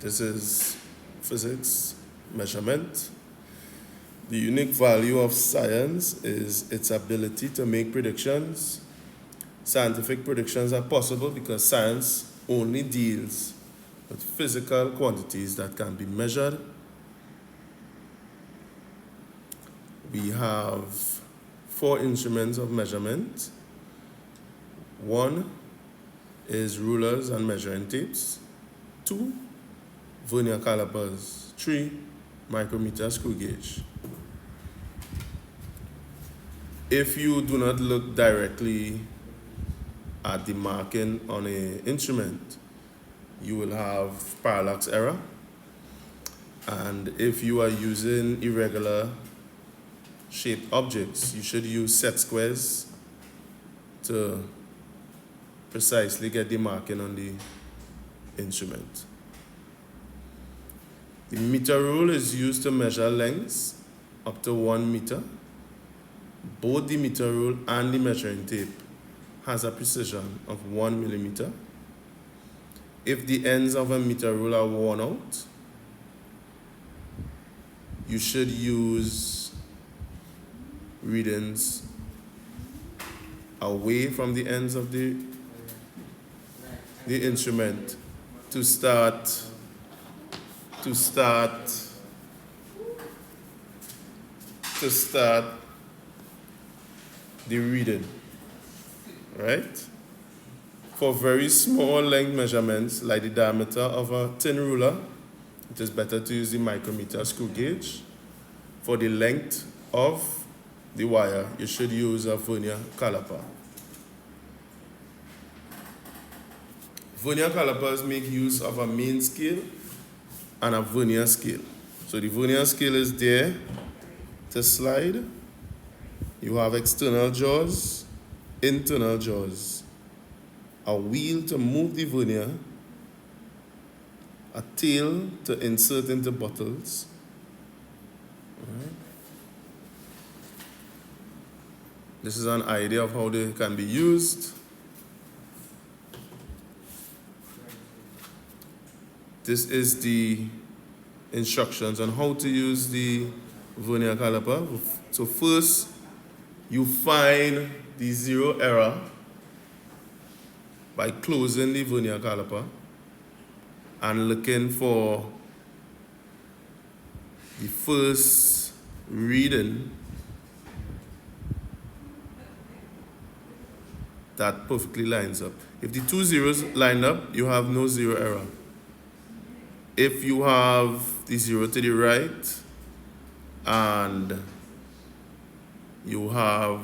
This is physics, measurement. The unique value of science is its ability to make predictions. Scientific predictions are possible because science only deals with physical quantities that can be measured. We have 4 instruments of measurement. 1 is rulers and measuring tapes. 2, vernier calipers. 3, micrometer screw gauge. If you do not look directly at the marking on an instrument, you will have parallax error. And if you are using irregular shaped objects, you should use set squares to precisely get the marking on the instrument. The meter rule is used to measure lengths up to 1 meter. Both the meter rule and the measuring tape has a precision of 1 millimeter. If the ends of a meter rule are worn out, you should use readings away from the ends of the instrument to start the reading, right? For very small length measurements, like the diameter of a thin ruler, it is better to use the micrometer screw gauge. For the length of the wire, you should use a vernier caliper. Vernier calipers make use of a main scale and a vernier scale. So the vernier scale is there to slide. You have external jaws, internal jaws, a wheel to move the vernier, a tail to insert into bottles. Right. This is an idea of how they can be used. This is the instructions on how to use the vernier caliper. So first, you find the zero error by closing the vernier caliper and looking for the first reading that perfectly lines up. If the 2 zeros line up, you have no zero error. If you have the 0 to the right and you have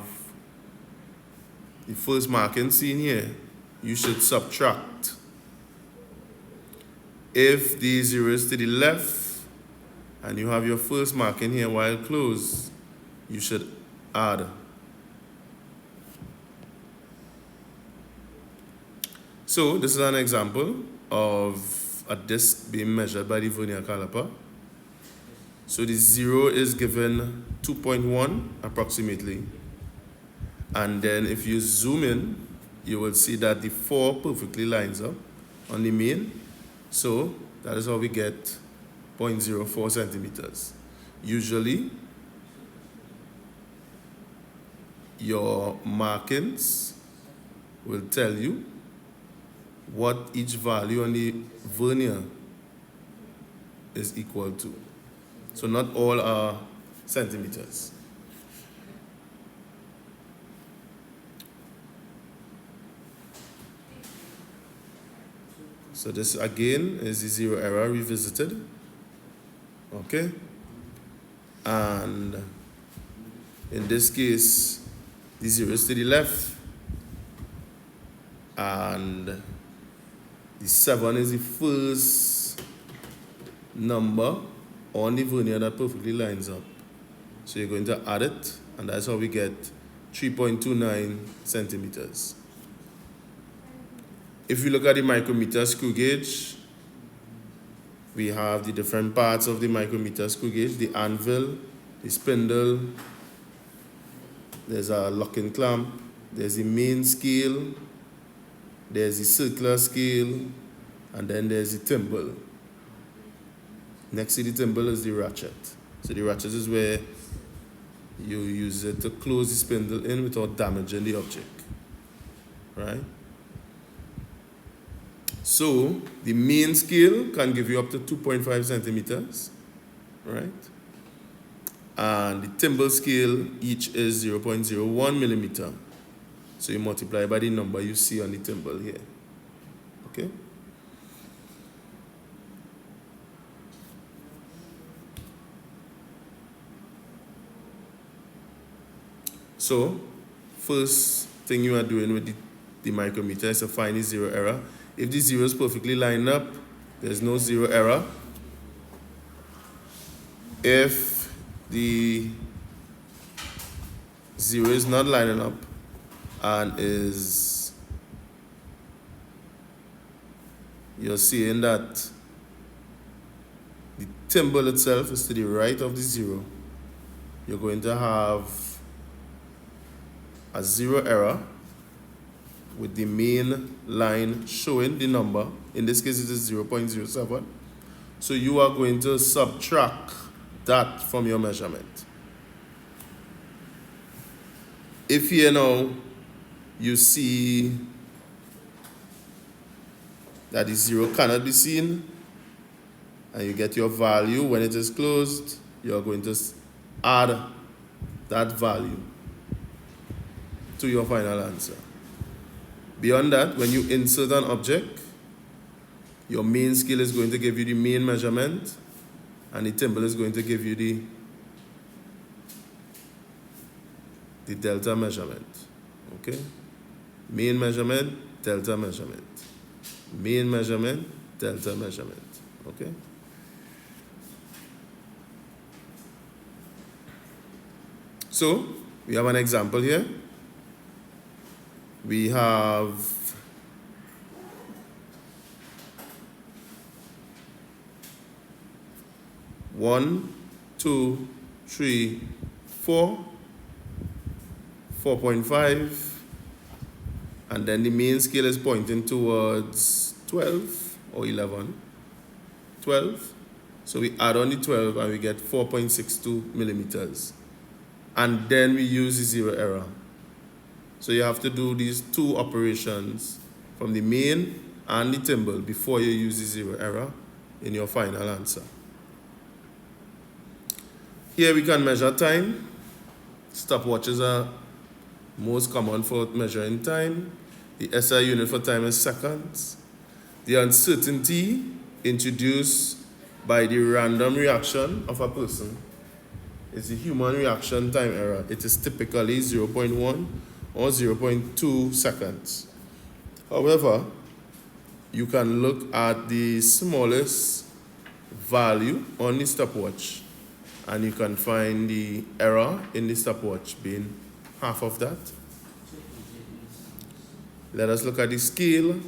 the first marking seen here, you should subtract. If the 0 is to the left and you have your first marking here while closed, you should add. So this is an example of a disc being measured by the vernier caliper. So the 0 is given 2.1 approximately. And then if you zoom in, you will see that the 4 perfectly lines up on the main. So that is how we get 0.04 centimeters. Usually, your markings will tell you what each value on the vernier is equal to. So not all are centimeters. So this again is the zero error revisited. Okay? And in this case, the 0 is to the left and the 7 is the first number on the vernier that perfectly lines up. So you're going to add it, and that's how we get 3.29 centimeters. If you look at the micrometer screw gauge, we have the different parts of the micrometer screw gauge, the anvil, the spindle, there's a locking clamp, there's the main scale, there's the circular scale, and then there's the thimble. Next to the thimble is the ratchet. So the ratchet is where you use it to close the spindle in without damaging the object, right? So the main scale can give you up to 2.5 centimeters, right? And the thimble scale each is 0.01 millimeter. So you multiply by the number you see on the thimble here, okay? So, first thing you are doing with the micrometer is to find the zero error. If the zero is perfectly lined up, there's no zero error. If the zero is not lining up and you're seeing that the thimble itself is to the right of the zero, you're going to have a zero error with the main line showing the number. In this case, it is 0.07. So you are going to subtract that from your measurement. If here now you see that the zero cannot be seen and you get your value when it is closed, you are going to add that value to your final answer. Beyond that, when you insert an object, your main scale is going to give you the main measurement and the thimble is going to give you the delta measurement, okay? Main measurement, delta measurement. Main measurement, delta measurement, okay? So, we have an example here. We have one, two, three, 4, 4.5, and then the main scale is pointing towards 12 or 11. 12. So we add on the 12 and we get 4.62 millimeters. And then we use the zero error. So you have to do these two operations from the main and the thimble before you use the zero error in your final answer. Here we can measure time. Stopwatches are most common for measuring time. The SI unit for time is seconds. The uncertainty introduced by the random reaction of a person is the human reaction time error. It is typically 0.1 or 0.2 seconds. However, you can look at the smallest value on the stopwatch and you can find the error in the stopwatch being half of that. Let us look at the scale.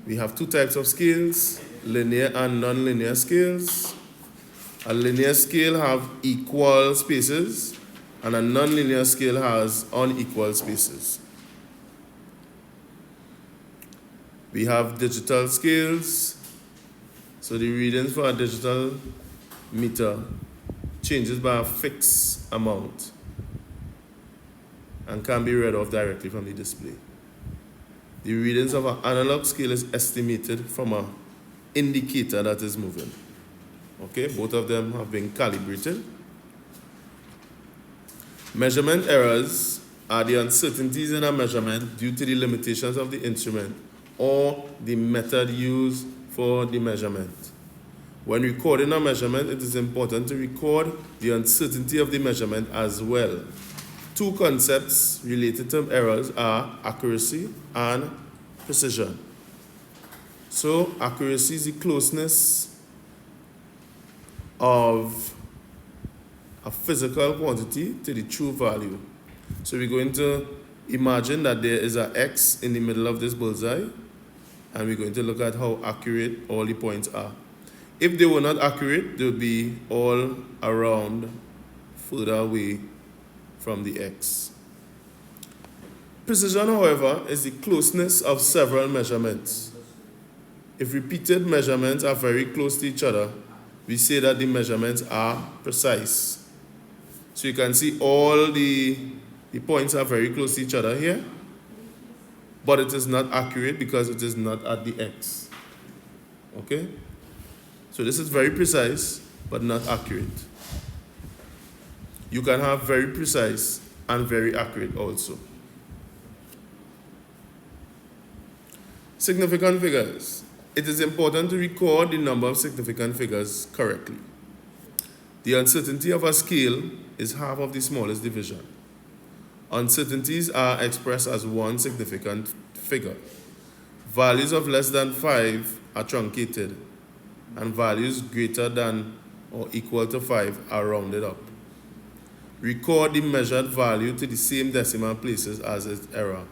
We have two types of scales, linear and non-linear scales. A linear scale have equal spaces and a non-linear scale has unequal spaces. We have digital scales. So the readings for a digital meter changes by a fixed amount and can be read off directly from the display. The readings of an analog scale is estimated from an indicator that is moving. Okay, both of them have been calibrated. Measurement errors are the uncertainties in a measurement due to the limitations of the instrument or the method used for the measurement. When recording a measurement, it is important to record the uncertainty of the measurement as well. Two concepts related to errors are accuracy and precision. So, accuracy is the closeness of a physical quantity to the true value. So we're going to imagine that there is an X in the middle of this bullseye, and we're going to look at how accurate all the points are. If they were not accurate, they would be all around further away from the X. Precision, however, is the closeness of several measurements. If repeated measurements are very close to each other, we say that the measurements are precise. So you can see all the points are very close to each other here, but it is not accurate because it is not at the X. Okay? So this is very precise, but not accurate. You can have very precise and very accurate also. Significant figures. It is important to record the number of significant figures correctly. The uncertainty of a scale is half of the smallest division. Uncertainties are expressed as one significant figure. Values of less than 5 are truncated, and values greater than or equal to 5 are rounded up. Record the measured value to the same decimal places as its error.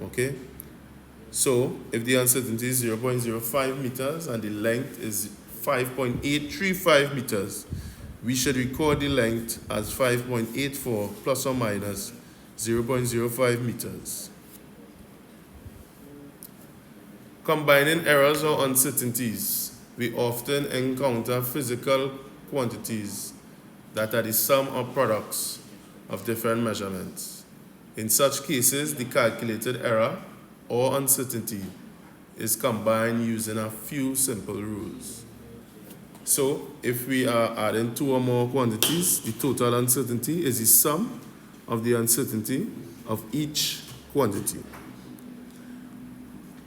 Okay? So, if the uncertainty is 0.05 meters and the length is 5.835 meters, we should record the length as 5.84 plus or minus 0.05 meters. Combining errors or uncertainties, we often encounter physical quantities that are the sum or products of different measurements. In such cases, the calculated error or uncertainty is combined using a few simple rules. So, if we are adding 2 or more quantities, the total uncertainty is the sum of the uncertainty of each quantity.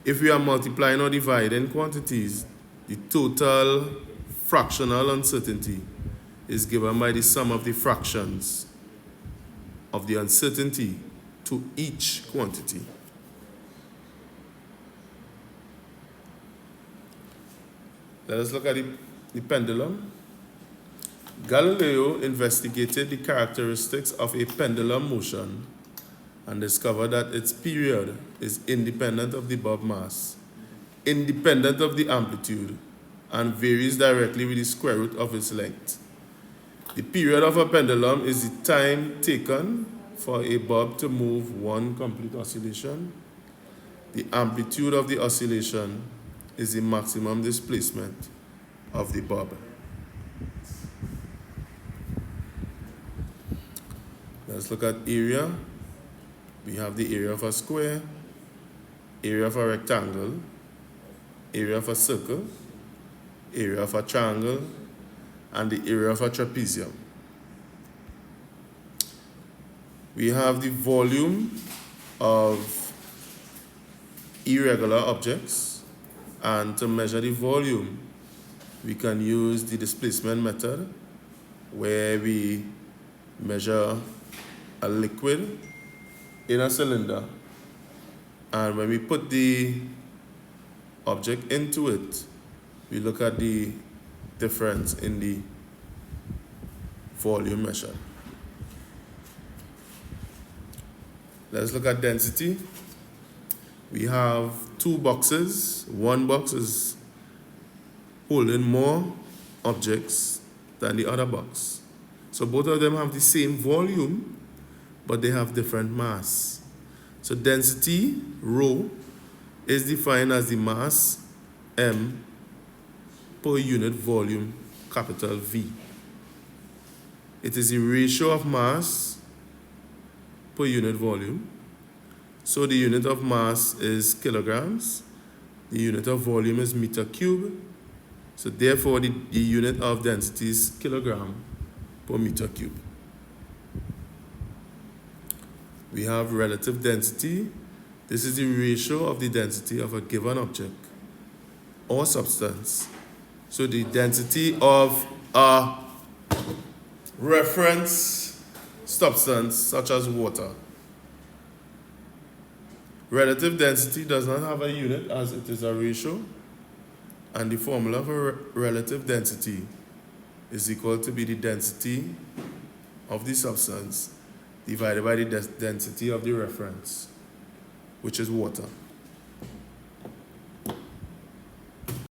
If we are multiplying or dividing quantities, the total fractional uncertainty is given by the sum of the fractions of the uncertainty to each quantity. Let us look at the pendulum. Galileo investigated the characteristics of a pendulum motion and discovered that its period is independent of the bob mass, independent of the amplitude, and varies directly with the square root of its length. The period of a pendulum is the time taken for a bob to move one complete oscillation. The amplitude of the oscillation is the maximum displacement of the bob. Let's look at area. We have the area of a square, area of a rectangle, area of a circle, area of a triangle, and the area of a trapezium. We have the volume of irregular objects, and to measure the volume, we can use the displacement method, where we measure a liquid in a cylinder, and when we put the object into it, we look at the difference in the volume measured. Let's look at density. We have 2 boxes. One box is holding more objects than the other box. So both of them have the same volume, but they have different mass. So density, rho, is defined as the mass, m, per unit volume, capital V. It is the ratio of mass per unit volume. So the unit of mass is kilograms. The unit of volume is meter cube. So therefore, the unit of density is kilogram per meter cube. We have relative density. This is the ratio of the density of a given object or substance. So the density of a reference substance such as water. Relative density does not have a unit as it is a ratio, and the formula for relative density is equal to be the density of the substance divided by the density of the reference, which is water.